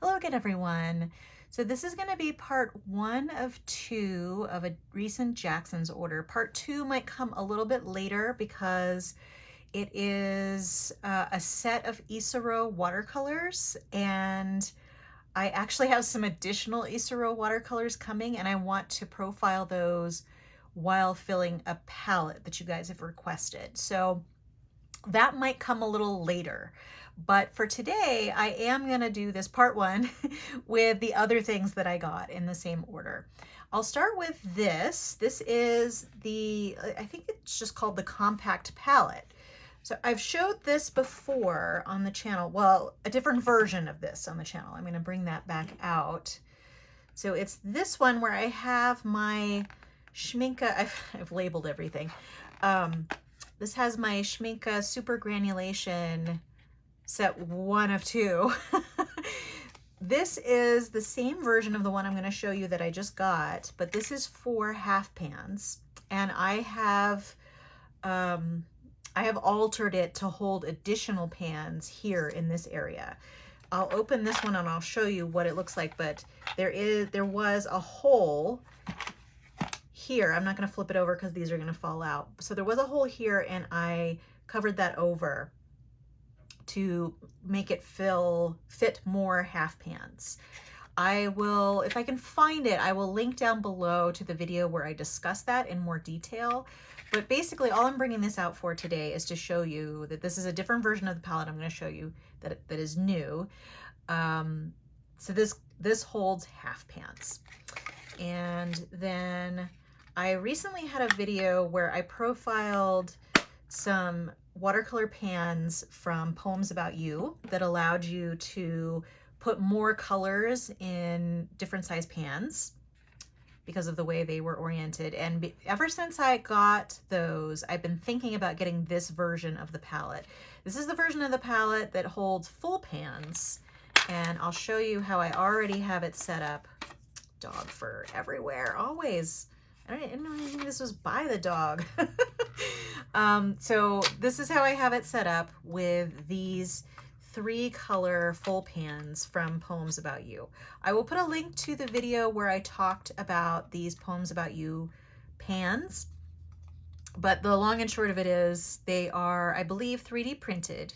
Hello again, everyone. So this is going to be part 1 of 2 of a recent Jackson's order. Part 2 might come a little bit later because it is a set of Isero watercolors, and I actually have some additional Isero watercolors coming, and I want to profile those while filling a palette that you guys have requested. So that might come a little later. But for today, I am going to do this part 1 with the other things that I got in the same order. I'll start with this. This is I think it's just called the compact palette. So I've showed this before on the channel. Well, a different version of this on the channel. I'm going to bring that back out. So it's this one where I have my Schmincke, I've labeled everything. This has my Schmincke Super Granulation set 1 of 2. This is the same version of the one I'm going to show you that I just got, but this is for half pans, and I have altered it to hold additional pans here in this area. I'll open this one and I'll show you what it looks like, but there was a hole here. I'm not going to flip it over because these are going to fall out. So there was a hole here, and I covered that over to make it fit more half pans. I will, if I can find it, I will link down below to the video where I discuss that in more detail. But basically, all I'm bringing this out for today is to show you that this is a different version of the palette I'm going to show you that is new. So this holds half pans. And then I recently had a video where I profiled some watercolor pans from Poems About You that allowed you to put more colors in different size pans because of the way they were oriented. And ever since I got those, I've been thinking about getting this version of the palette. This is the version of the palette that holds full pans, and I'll show you how I already have it set up. Dog fur everywhere, always. I didn't know anything this was by the dog. So this is how I have it set up with these 3 color full pans from Poems About You. I will put a link to the video where I talked about these Poems About You pans, but the long and short of it is they are, I believe, 3D printed.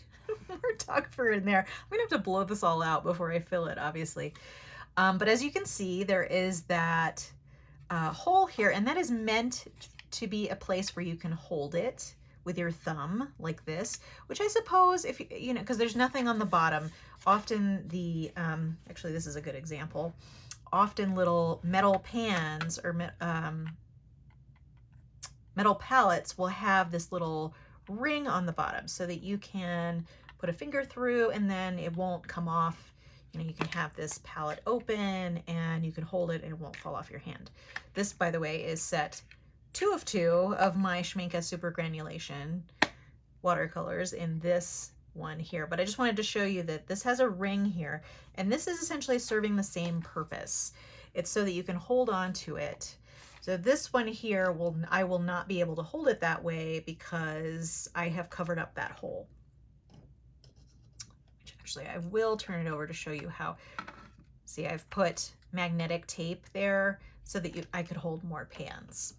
More dog fur in there. I'm gonna have to blow this all out before I fill it, obviously. But as you can see, there is that hole here, and that is meant to be a place where you can hold it with your thumb like this, which I suppose, if you know, because there's nothing on the bottom. Often actually this is a good example, often little metal pans or metal palettes will have this little ring on the bottom so that you can put a finger through and then it won't come off. You know, you can have this palette open and you can hold it and it won't fall off your hand. This, by the way, is set 2 of 2 of my Schmincke Super Granulation watercolors in this one here. But I just wanted to show you that this has a ring here, and this is essentially serving the same purpose. It's so that you can hold on to it. So this one here, I will not be able to hold it that way because I have covered up that hole. Actually, I will turn it over to show you how. See, I've put magnetic tape there so that I could hold more pans.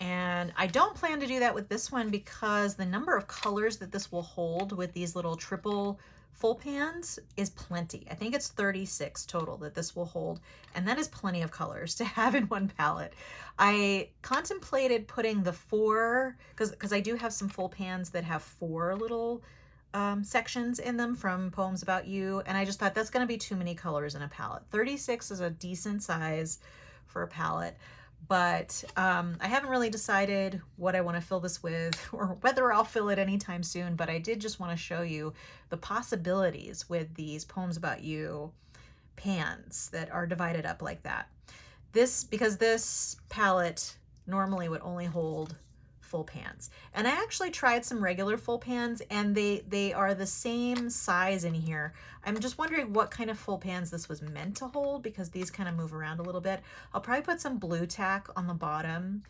And I don't plan to do that with this one because the number of colors that this will hold with these little triple full pans is plenty. I think it's 36 total that this will hold, and that is plenty of colors to have in one palette. I contemplated putting the 4, because I do have some full pans that have 4 little sections in them from Poems About You, and I just thought that's going to be too many colors in a palette. 36 is a decent size for a palette, but I haven't really decided what I want to fill this with or whether I'll fill it anytime soon, but I did just want to show you the possibilities with these Poems About You pans that are divided up like that. Because this palette normally would only hold full pans. And I actually tried some regular full pans, and they are the same size in here. I'm just wondering what kind of full pans this was meant to hold, because these kind of move around a little bit. I'll probably put some blue tack on the bottom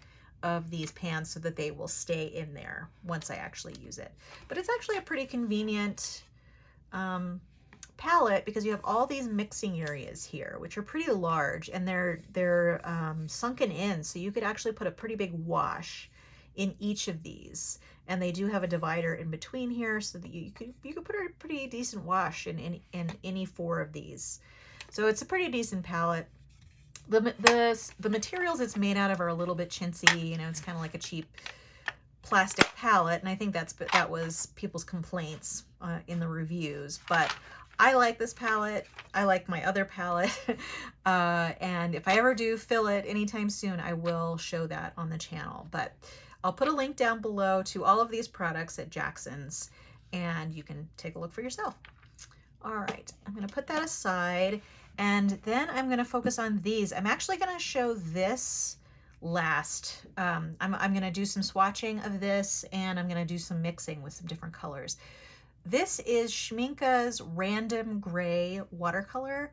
of these pans so that they will stay in there once I actually use it. But it's actually a pretty convenient palette because you have all these mixing areas here, which are pretty large, and they're sunken in, so you could actually put a pretty big wash in each of these. And they do have a divider in between here, so that you could put a pretty decent wash in any 4 of these. So it's a pretty decent palette. The materials it's made out of are a little bit chintzy. You know, it's kind of like a cheap plastic palette, and I think that was people's complaints in the reviews. But I like this palette. I like my other palette. And if I ever do fill it anytime soon, I will show that on the channel. But I'll put a link down below to all of these products at Jackson's, and you can take a look for yourself. All right, I'm going to put that aside, and then I'm going to focus on these. I'm actually going to show this last. I'm going to do some swatching of this, and I'm going to do some mixing with some different colors. This is Schmincke's Random Gray watercolor,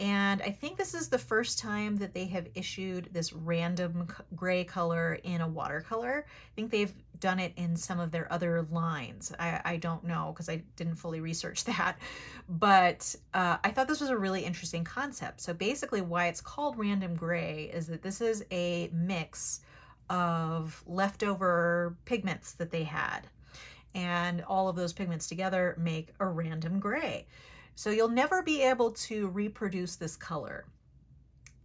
and I think this is the first time that they have issued this random gray color in a watercolor. I think they've done it in some of their other lines. I don't know because I didn't fully research that, but I thought this was a really interesting concept. So basically why it's called Random Gray is that this is a mix of leftover pigments that they had, and all of those pigments together make a random gray. So you'll never be able to reproduce this color.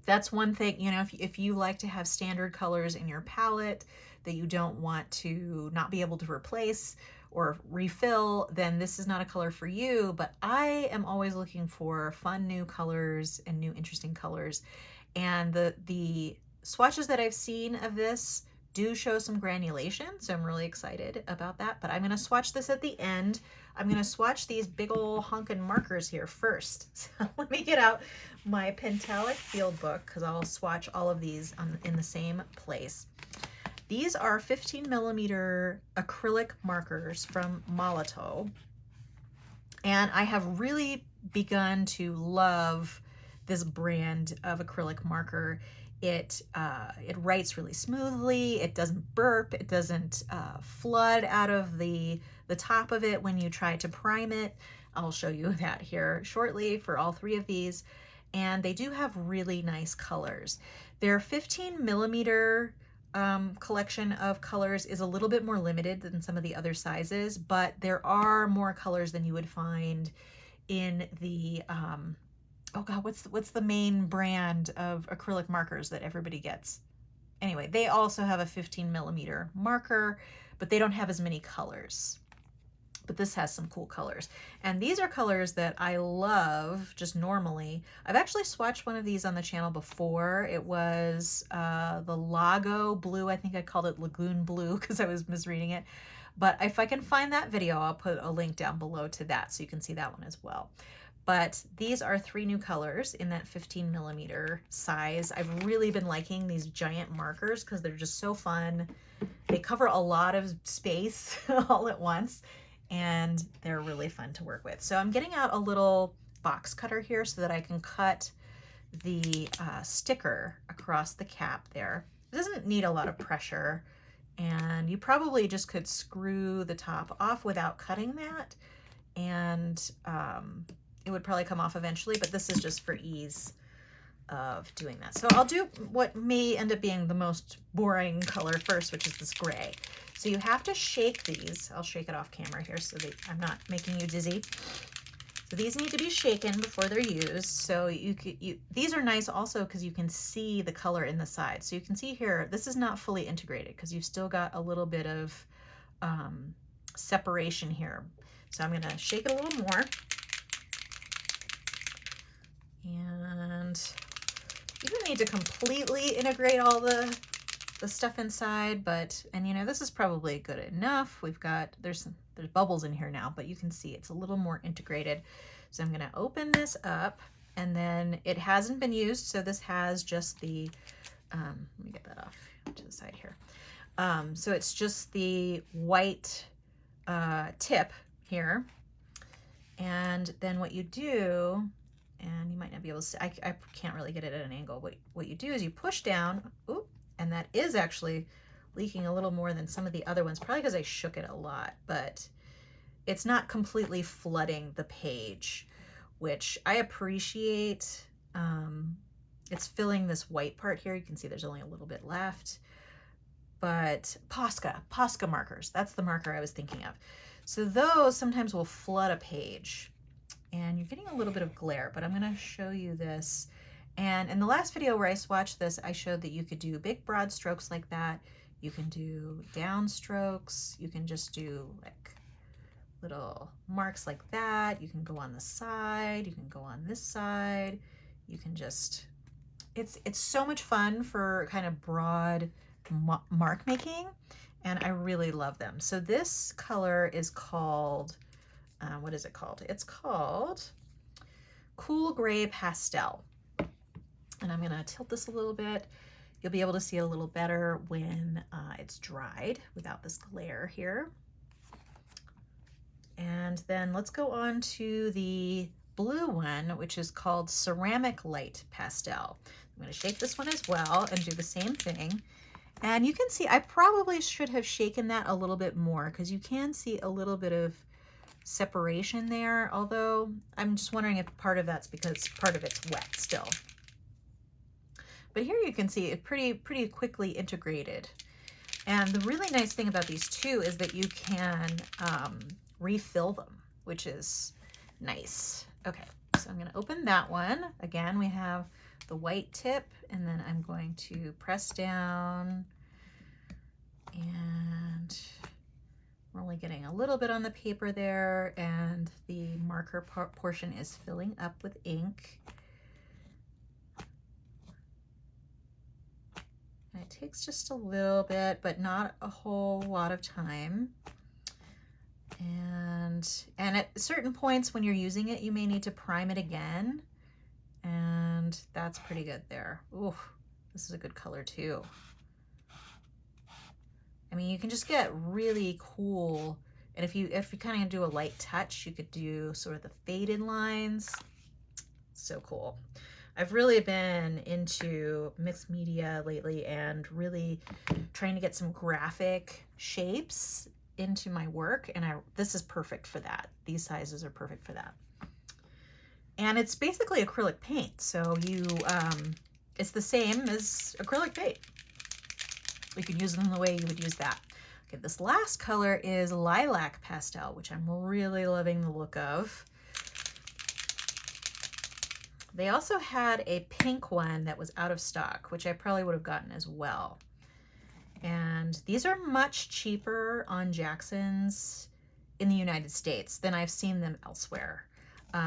That's one thing, you know, if you like to have standard colors in your palette that you don't want to not be able to replace or refill, then this is not a color for you. But I am always looking for fun new colors and new interesting colors. And the swatches that I've seen of this do show some granulation, so I'm really excited about that. But I'm going to swatch this at the end. I'm going to swatch these big ol' honkin' markers here first. So let me get out my Pentalic field book because I'll swatch all of these in the same place. These are 15mm acrylic markers from Molotow, and I have really begun to love this brand of acrylic marker. It writes really smoothly. It doesn't burp. It doesn't flood out of the top of it when you try to prime it. I'll show you that here shortly for all 3 of these. And they do have really nice colors. Their 15mm collection of colors is a little bit more limited than some of the other sizes, but there are more colors than you would find in the oh God, what's the main brand of acrylic markers that everybody gets? Anyway, they also have a 15mm marker, but they don't have as many colors. But this has some cool colors. And these are colors that I love just normally. I've actually swatched one of these on the channel before. It was the Lago Blue. I think I called it Lagoon Blue because I was misreading it. But if I can find that video, I'll put a link down below to that so you can see that one as well. But these are 3 new colors in that 15mm size. I've really been liking these giant markers because they're just so fun. They cover a lot of space all at once, and they're really fun to work with. So I'm getting out a little box cutter here so that I can cut the sticker across the cap there. It doesn't need a lot of pressure, and you probably just could screw the top off without cutting that, and it would probably come off eventually, but this is just for ease of doing that. So I'll do what may end up being the most boring color first, which is this gray. So you have to shake these. I'll shake it off camera here so that I'm not making you dizzy. So these need to be shaken before they're used. So these are nice also because you can see the color in the side. So you can see here, this is not fully integrated because you've still got a little bit of separation here. So I'm gonna shake it a little more. And you don't need to completely integrate all the stuff inside, and you know, this is probably good enough. We've got, there's bubbles in here now, but you can see it's a little more integrated. So I'm gonna open this up, and then it hasn't been used, so this has just the, let me get that off to the side here. So it's just the white tip here, and then what you do, and you might not be able to see, I can't really get it at an angle. What you do is you push down, oop, and that is actually leaking a little more than some of the other ones, probably because I shook it a lot, but it's not completely flooding the page. which I appreciate. It's filling this white part here. You can see there's only a little bit left. But Posca markers, that's the marker I was thinking of. So those sometimes will flood a page, and you're getting a little bit of glare, but I'm gonna show you this. And in the last video where I swatched this, I showed that you could do big broad strokes like that. You can do down strokes. You can just do like little marks like that. You can go on the side. You can go on this side. You can just, it's so much fun for kind of broad mark making, and I really love them. So this color is called, what is it called? It's called Cool Gray Pastel. And I'm gonna tilt this a little bit. You'll be able to see a little better when it's dried without this glare here. And then let's go on to the blue one, which is called Ceramic Light Pastel. I'm gonna shake this one as well and do the same thing. And you can see, I probably should have shaken that a little bit more because you can see a little bit of separation there, although I'm just wondering if part of that's because part of it's wet still. But here you can see it pretty quickly integrated. And the really nice thing about these two is that you can refill them, which is nice. Okay, so I'm gonna open that one. Again, we have the white tip, and then I'm going to press down, and we're only getting a little bit on the paper there, and the marker portion is filling up with ink. And it takes just a little bit, but not a whole lot of time. And at certain points when you're using it, you may need to prime it again. And that's pretty good there. Ooh, this is a good color too. I mean, you can just get really cool. And if you kind of do a light touch, you could do sort of the faded lines. So cool. I've really been into mixed media lately and really trying to get some graphic shapes into my work. And this is perfect for that. These sizes are perfect for that. And it's basically acrylic paint. So it's the same as acrylic paint. You can use them the way you would use that. Okay, this last color is Lilac Pastel, which I'm really loving the look of. They also had a pink one that was out of stock, which I probably would have gotten as well. And these are much cheaper on Jackson's in the United States than I've seen them elsewhere.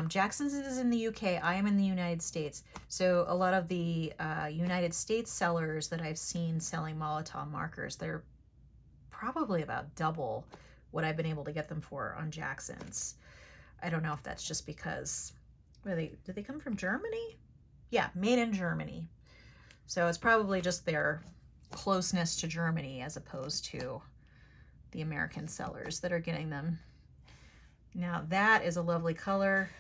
Jackson's is in the UK, I am in the United States. So a lot of the United States sellers that I've seen selling Molotow markers, they're probably about double what I've been able to get them for on Jackson's. I don't know if that's just because, did they come from Germany? Yeah, made in Germany. So it's probably just their closeness to Germany as opposed to the American sellers that are getting them. Now that is a lovely color.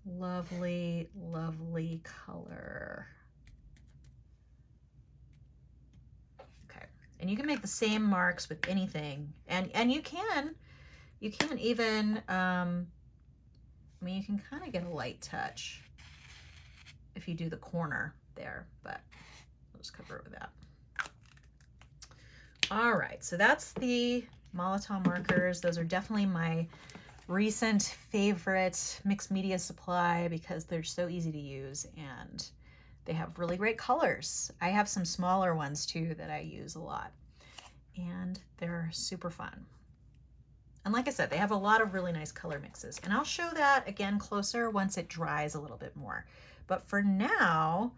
Lovely, lovely color. Okay, and you can make the same marks with anything, and you can even I mean, you can kind of get a light touch if you do the corner there, but I'll just cover it with that. All right, so that's the Molotow markers. Those are definitely my recent favorite mixed media supply because they're so easy to use and they have really great colors. I have some smaller ones too that I use a lot, and they're super fun. And like I said, they have a lot of really nice color mixes, and I'll show that again closer once it dries a little bit more. But for now,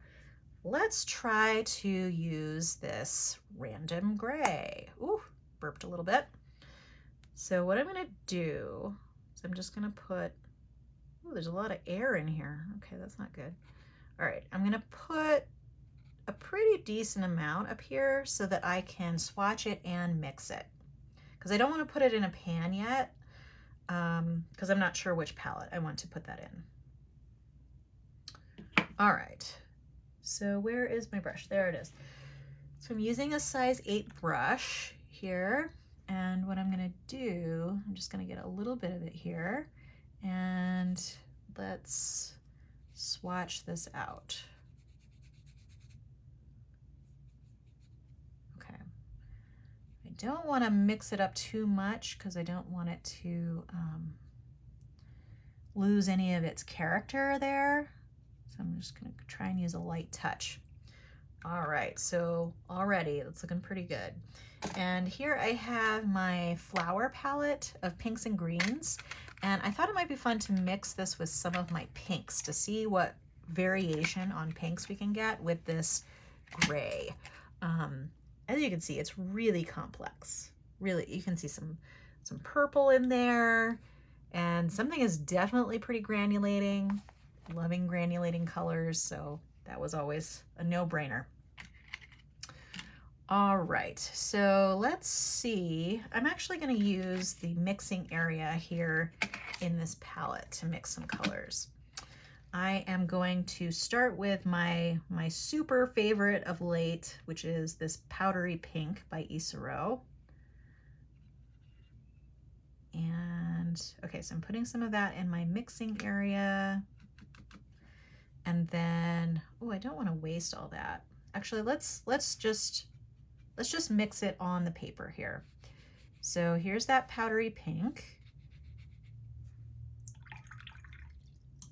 let's try to use this random gray. Ooh, burped a little bit. So what I'm gonna do is I'm just gonna put, ooh, there's a lot of air in here. Okay, that's not good. All right, I'm gonna put a pretty decent amount up here so that I can swatch it and mix it. Because I don't want to put it in a pan yet, because I'm not sure which palette I want to put that in. All right, so where is my brush? There it is. So I'm using a size 8 brush here, and what I'm gonna do, I'm just gonna get a little bit of it here, and I'd let's swatch this out. Okay. I don't want to mix it up too much because I don't want it to lose any of its character there. So I'm just going to try and use a light touch. All right, so already it's looking pretty good. And here I have my flower palette of pinks and greens. And I thought it might be fun to mix this with some of my pinks to see what variation on pinks we can get with this gray. As you can see, it's really complex. Really, you can see some purple in there, and something is definitely pretty granulating. Loving granulating colors, so that was always a no-brainer. All right, so let's see. I'm actually going to use the mixing area here in this palette to mix some colors. I am going to start with my super favorite of late, which is this powdery pink by Isaro. And okay, so I'm putting some of that in my mixing area. And then, oh, I don't want to waste all that. Actually, let's just mix it on the paper here. So here's that powdery pink.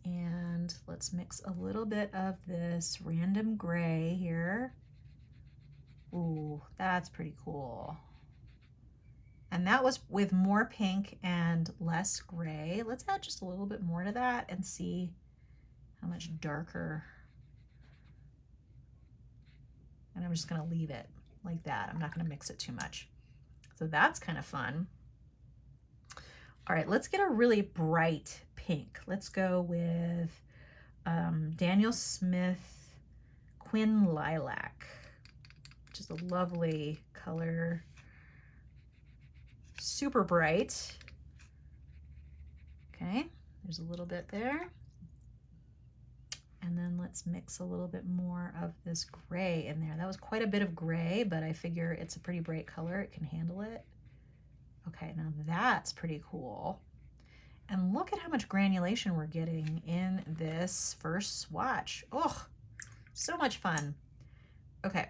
And let's mix a little bit of this random gray here. Ooh, that's pretty cool. And that was with more pink and less gray. Let's add just a little bit more to that and see how much darker. And I'm just going to leave it like that. I'm not going to mix it too much. So that's kind of fun. All right, let's get a really bright pink. Let's go with Daniel Smith Quin Lilac, which is a lovely color. Super bright. Okay, there's a little bit there. And then let's mix a little bit more of this gray in there. That was quite a bit of gray, but I figure it's a pretty bright color. It can handle it. Okay, now that's pretty cool. And look at how much granulation we're getting in this first swatch. Oh, so much fun. Okay,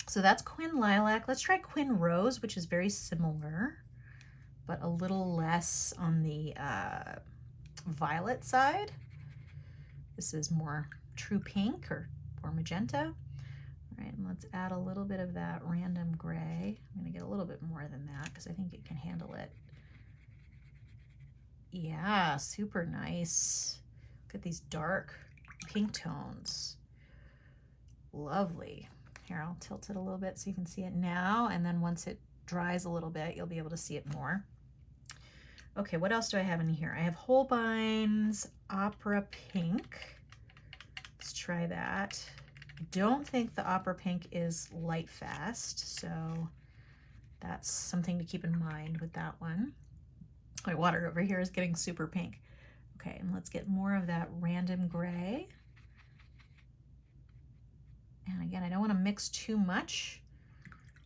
so that's Quin Lilac. Let's try Quin Rose, which is very similar, but a little less on the violet side. This is more true pink or magenta. All right, and let's add a little bit of that random gray. I'm gonna get a little bit more than that because I think it can handle it. Yeah, super nice. Look at these dark pink tones. Lovely. Here, I'll tilt it a little bit so you can see it now, and then once it dries a little bit, you'll be able to see it more. Okay, what else do I have in here? I have Holbein's Opera Pink. Let's try that. I don't think the Opera Pink is light fast, so that's something to keep in mind with that one. My water over here is getting super pink. Okay, and let's get more of that random gray. And again, I don't want to mix too much,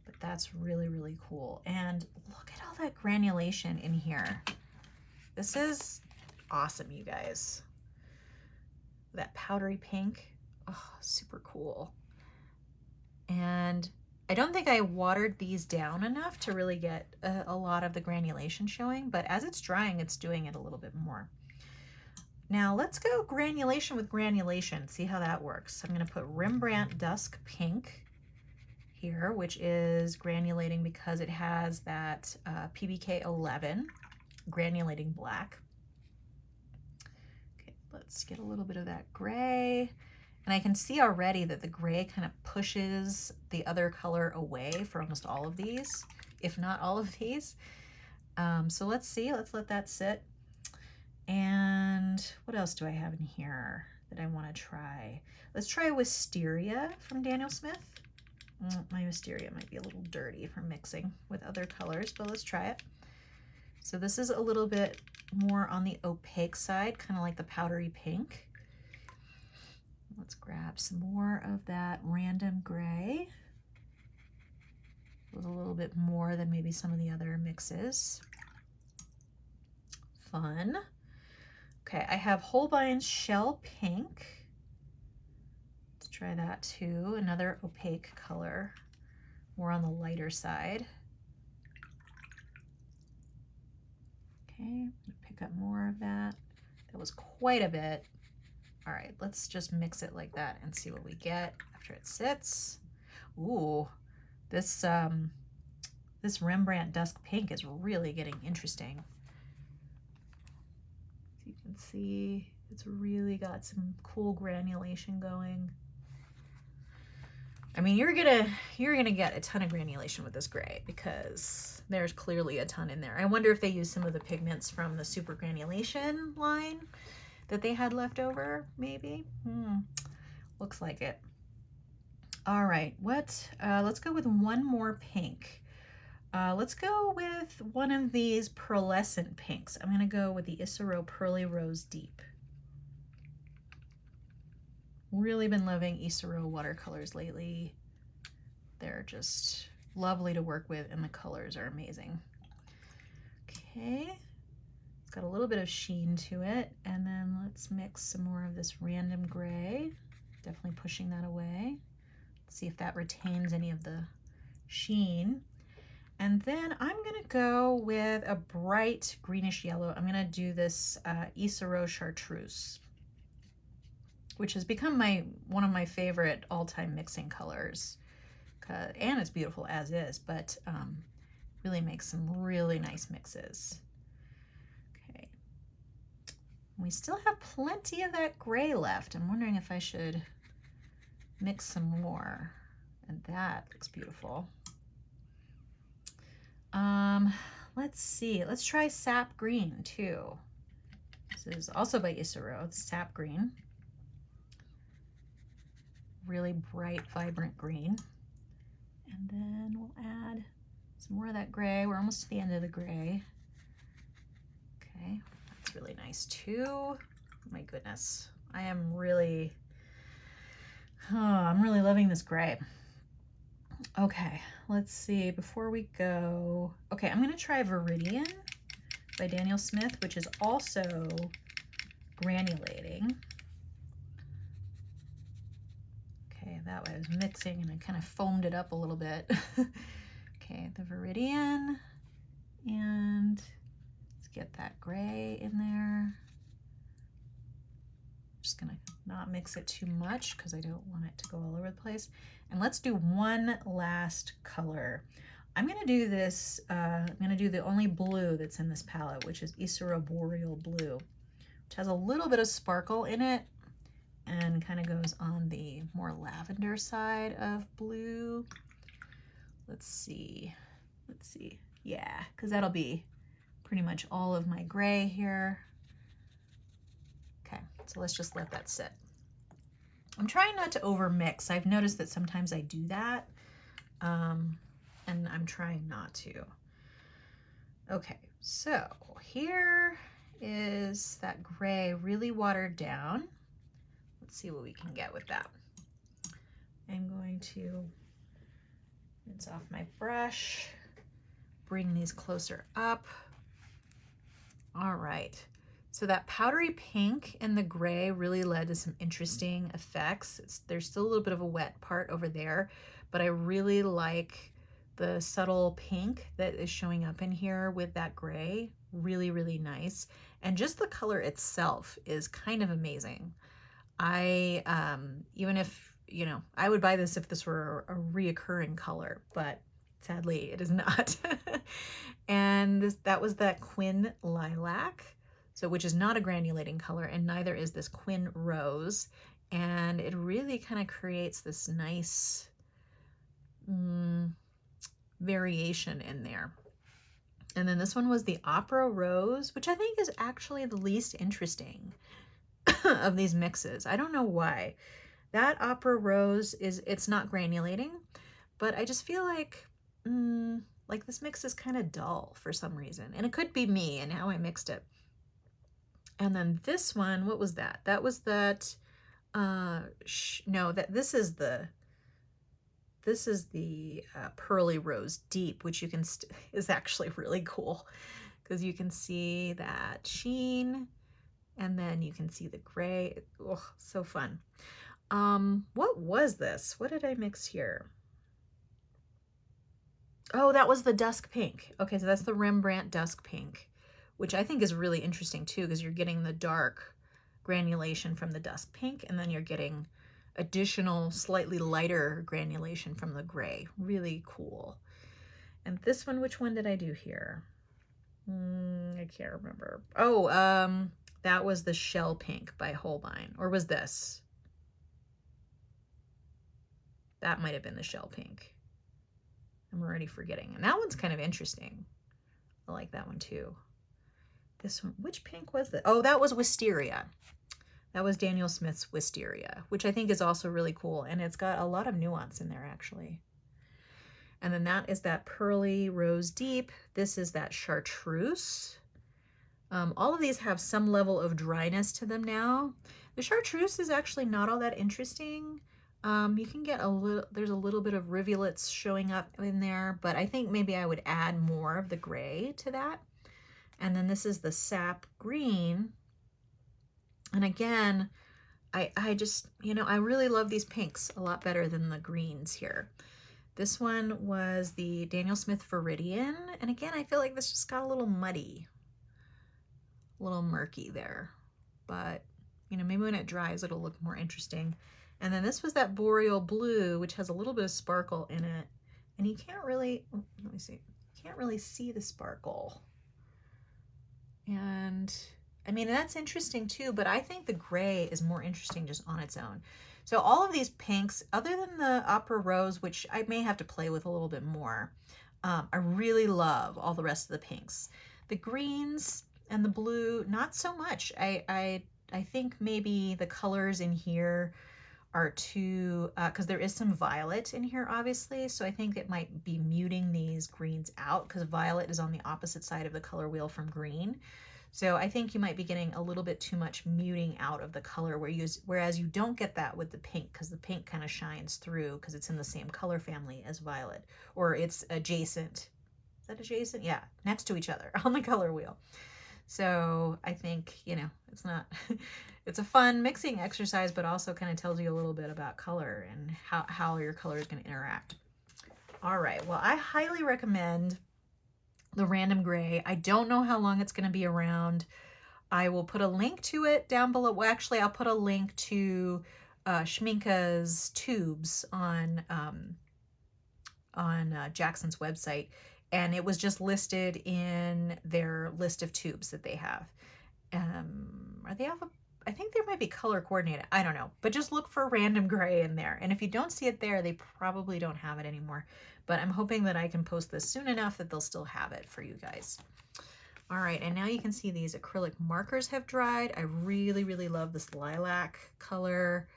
but that's really, really cool. And look at all that granulation in here. This is awesome, you guys. That powdery pink, oh, super cool. And I don't think I watered these down enough to really get a lot of the granulation showing, but as it's drying, it's doing it a little bit more. Now let's go granulation with granulation, see how that works. I'm going to put Rembrandt Dusk Pink here, which is granulating because it has that PBK 11 granulating black. Okay, let's get a little bit of that gray. And I can see already that the gray kind of pushes the other color away for almost all of these, if not all of these. So let's see, let's let that sit. And what else do I have in here that I want to try? Let's try Wisteria from Daniel Smith. My Wisteria might be a little dirty from mixing with other colors, but let's try it. So this is a little bit more on the opaque side, kind of like the powdery pink. Let's grab some more of that random gray with a little bit more than maybe some of the other mixes. Fun. Okay, I have Holbein's Shell Pink. Let's try that too. Another opaque color, more on the lighter side. Okay, I'm gonna pick up more of that. That was quite a bit. All right, let's just mix it like that and see what we get after it sits. Ooh, this this Rembrandt Dusk Pink is really getting interesting. As you can see, it's really got some cool granulation going. I mean, you're gonna get a ton of granulation with this gray because there's clearly a ton in there. I wonder if they use some of the pigments from the super granulation line that they had left over, maybe. Looks like it. All right, let's go with one more pink. Let's go with one of these pearlescent pinks. I'm gonna go with the Isero Pearly Rose Deep. Really been loving Isero watercolors lately. They're just lovely to work with and the colors are amazing. Okay, it's got a little bit of sheen to it. And then let's mix some more of this random gray. Definitely pushing that away. Let's see if that retains any of the sheen. And then I'm gonna go with a bright greenish yellow. I'm gonna do this Isero Chartreuse, which has become one of my favorite all-time mixing colors. And it's beautiful as is, but really makes some really nice mixes. Okay, we still have plenty of that gray left. I'm wondering if I should mix some more, and that looks beautiful. Let's see, let's try Sap Green too. This is also by Isero, Sap Green. Really bright, vibrant green. And then we'll add some more of that gray. We're almost to the end of the gray. Okay, that's really nice too. Oh my goodness, I'm really loving this gray. Okay, let's see, before we go, okay, I'm gonna try Viridian by Daniel Smith, which is also granulating. Okay, that way I was mixing and I kind of foamed it up a little bit. Okay, the Viridian, and let's get that gray in there. Just gonna not mix it too much because I don't want it to go all over the place. And let's do one last color. I'm gonna do this, I'm gonna do the only blue that's in this palette, which is Isero Boreal Blue, which has a little bit of sparkle in it and kind of goes on the more lavender side of blue. Let's see, yeah, because that'll be pretty much all of my gray here. Okay, so let's just let that sit. I'm trying not to over mix. I've noticed that sometimes I do that, and I'm trying not to. Okay, so here is that gray really watered down. Let's see what we can get with that. I'm going to rinse off my brush, bring these closer up. All right. So that powdery pink and the gray really led to some interesting effects. There's still a little bit of a wet part over there, but I really like the subtle pink that is showing up in here with that gray. Really, really nice. And just the color itself is kind of amazing. Even if, you know, I would buy this if this were a reoccurring color, but sadly it is not. And that was that Quin Lilac. So, which is not a granulating color, and neither is this Quin Rose. And it really kind of creates this nice variation in there. And then this one was the Opera Rose, which I think is actually the least interesting of these mixes. I don't know why. That Opera Rose it's not granulating, but I just feel like this mix is kind of dull for some reason. And it could be me and how I mixed it. And then this one, what was that? That was that, no, this is the Pearly Rose Deep, which you can, is actually really cool because you can see that sheen And then you can see the gray. Oh, so fun. What was this? What did I mix here? Oh, that was the dusk pink. Okay, so that's the Rembrandt dusk pink, which I think is really interesting too, because you're getting the dark granulation from the dusk pink, and then you're getting additional slightly lighter granulation from the gray. Really cool. And this one, which one did I do here? I can't remember. Oh, that was the Shell Pink by Holbein. Or was this? That might have been the Shell Pink. I'm already forgetting. And that one's kind of interesting. I like that one too. This one, which pink was that? Oh, that was Wisteria. That was Daniel Smith's Wisteria, which I think is also really cool. And it's got a lot of nuance in there, actually. And then that is that Pearly Rose Deep. This is that Chartreuse. All of these have some level of dryness to them now. The Chartreuse is actually not all that interesting. You can get a little, there's a little bit of rivulets showing up in there, but I think maybe I would add more of the gray to that. And then this is the Sap Green. And again, I just, you know, I really love these pinks a lot better than the greens here. This one was the Daniel Smith Viridian. And again, I feel like this just got a little muddy, a little murky there. But, you know, maybe when it dries, it'll look more interesting. And then this was that Boreal Blue, which has a little bit of sparkle in it. And you can't really, oh, let me see, you can't really see the sparkle. And I mean, that's interesting too, but I think the gray is more interesting just on its own. So all of these pinks, other than the Opera Rose, which I may have to play with a little bit more, I really love all the rest of the pinks. The greens and the blue, not so much. I think maybe the colors in here are too, because there is some violet in here, obviously, so I think it might be muting these greens out, because violet is on the opposite side of the color wheel from green. So I think you might be getting a little bit too much muting out of the color, whereas you don't get that with the pink, because the pink kind of shines through because it's in the same color family as violet, or it's adjacent. Is that adjacent? Yeah, next to each other on the color wheel. So I think, you know, it's not, it's a fun mixing exercise, but also kind of tells you a little bit about color and how your color is going to interact. All right, well, I highly recommend the Random Gray. I don't know how long it's going to be around. I will put a link to it down below. Well, actually, I'll put a link to Schmincke's tubes on Jackson's website. And it was just listed in their list of tubes that they have. Are they have I think there might be color coordinated. I don't know. But just look for Random Gray in there. And if you don't see it there, they probably don't have it anymore. But I'm hoping that I can post this soon enough that they'll still have it for you guys. All right, and now you can see these acrylic markers have dried. I really, really love this lilac color.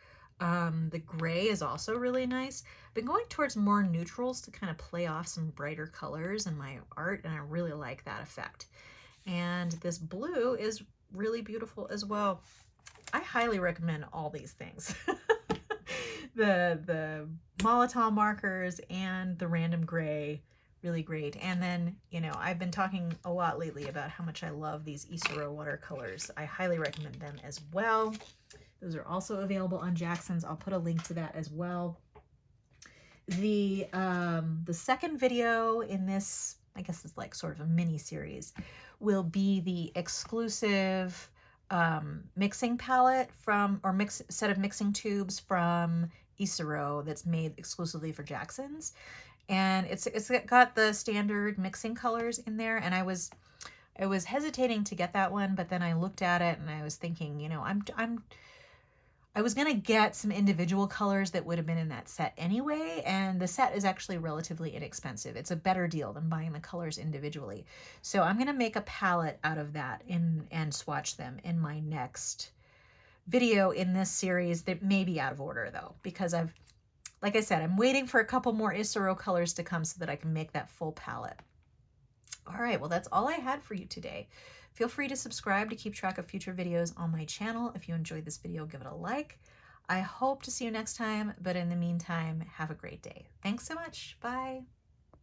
The gray is also really nice. I've been going towards more neutrals to kind of play off some brighter colors in my art, and I really like that effect. And this blue is really beautiful as well. I highly recommend all these things. The Molotow markers and the Random Gray, really great. And then, you know, I've been talking a lot lately about how much I love these Isero watercolors. I highly recommend them as well. Those are also available on Jackson's. I'll put a link to that as well. The second video in this, I guess it's like sort of a mini series, will be the exclusive mixing palette from, or set of mixing tubes from Isero that's made exclusively for Jackson's. And it's got the standard mixing colors in there, and I was hesitating to get that one, but then I looked at it and I was thinking, you know, I was gonna get some individual colors that would have been in that set anyway, and the set is actually relatively inexpensive. It's a better deal than buying the colors individually. So I'm gonna make a palette out of that and swatch them in my next video in this series. That may be out of order though, because like I said, I'm waiting for a couple more Isero colors to come so that I can make that full palette. All right, well, that's all I had for you today. Feel free to subscribe to keep track of future videos on my channel. If you enjoyed this video, give it a like. I hope to see you next time, but in the meantime, have a great day. Thanks so much. Bye.